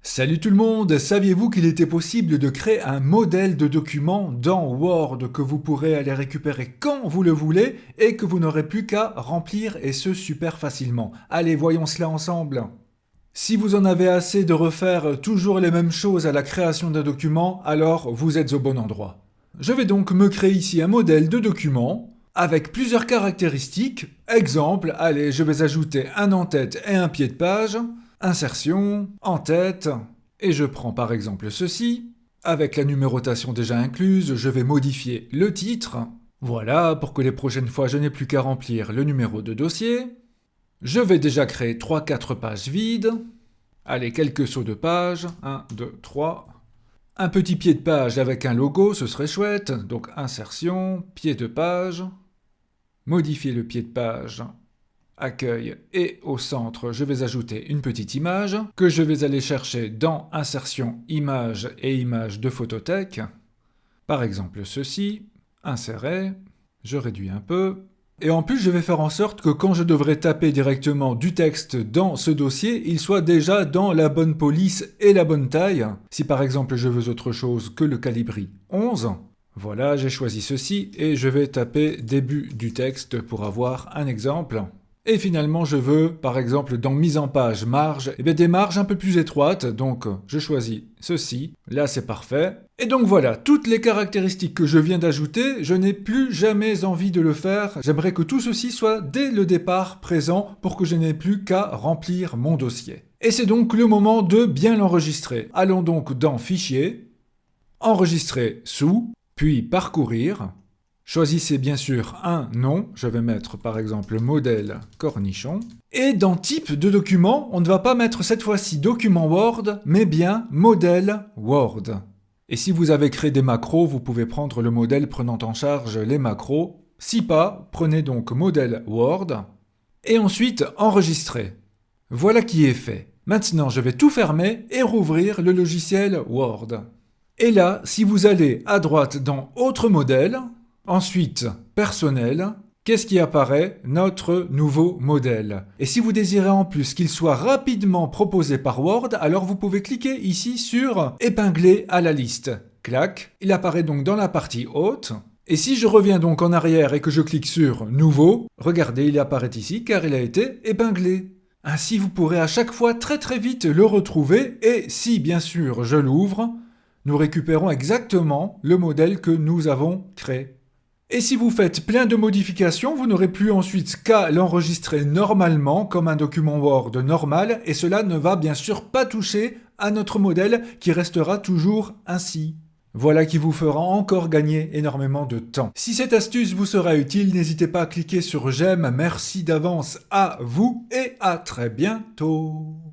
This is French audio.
Salut tout le monde, saviez-vous qu'il était possible de créer un modèle de document dans Word que vous pourrez aller récupérer quand vous le voulez et que vous n'aurez plus qu'à remplir et ce super facilement. Allez, voyons cela ensemble. Si vous en avez assez de refaire toujours les mêmes choses à la création d'un document, alors vous êtes au bon endroit. Je vais donc me créer ici un modèle de document avec plusieurs caractéristiques. Exemple, allez, je vais ajouter un en-tête et un pied de page. Insertion, en-tête, et je prends par exemple ceci. Avec la numérotation déjà incluse, je vais modifier le titre. Voilà, pour que les prochaines fois je n'ai plus qu'à remplir le numéro de dossier. Je vais déjà créer 3-4 pages vides. Allez, quelques sauts de page. 1, 2, 3. Un petit pied de page avec un logo, ce serait chouette. Donc insertion, pied de page. Modifier le pied de page. Accueil et au centre, je vais ajouter une petite image que je vais aller chercher dans Insertion, Images et Images de Photothèque. Par exemple ceci, insérer, je réduis un peu. Et en plus, je vais faire en sorte que quand je devrais taper directement du texte dans ce dossier, il soit déjà dans la bonne police et la bonne taille. Si par exemple je veux autre chose que le calibri 11, voilà, j'ai choisi ceci et je vais taper début du texte pour avoir un exemple. Et finalement, je veux, par exemple, dans mise en page, marge, des marges un peu plus étroites, donc je choisis ceci, là c'est parfait. Et donc voilà, toutes les caractéristiques que je viens d'ajouter, je n'ai plus jamais envie de le faire, j'aimerais que tout ceci soit dès le départ présent pour que je n'ai plus qu'à remplir mon dossier. Et c'est donc le moment de bien l'enregistrer. Allons donc dans Fichier, Enregistrer sous, puis Parcourir. Choisissez bien sûr un nom, je vais mettre par exemple modèle cornichon. Et dans type de document, on ne va pas mettre cette fois-ci document Word, mais bien modèle Word. Et si vous avez créé des macros, vous pouvez prendre le modèle prenant en charge les macros. Si pas, prenez donc modèle Word. Et ensuite, enregistrer. Voilà qui est fait. Maintenant, je vais tout fermer et rouvrir le logiciel Word. Et là, si vous allez à droite dans Autre modèle, ensuite, personnel, qu'est-ce qui apparaît? Notre nouveau modèle. Et si vous désirez en plus qu'il soit rapidement proposé par Word, alors vous pouvez cliquer ici sur Épingler à la liste. Clac, il apparaît donc dans la partie haute. Et si je reviens donc en arrière et que je clique sur Nouveau, regardez, il apparaît ici car il a été épinglé. Ainsi, vous pourrez à chaque fois très vite le retrouver et si bien sûr je l'ouvre, nous récupérons exactement le modèle que nous avons créé. Et si vous faites plein de modifications, vous n'aurez plus ensuite qu'à l'enregistrer normalement comme un document Word normal et cela ne va bien sûr pas toucher à notre modèle qui restera toujours ainsi. Voilà qui vous fera encore gagner énormément de temps. Si cette astuce vous sera utile, n'hésitez pas à cliquer sur j'aime. Merci d'avance à vous et à très bientôt.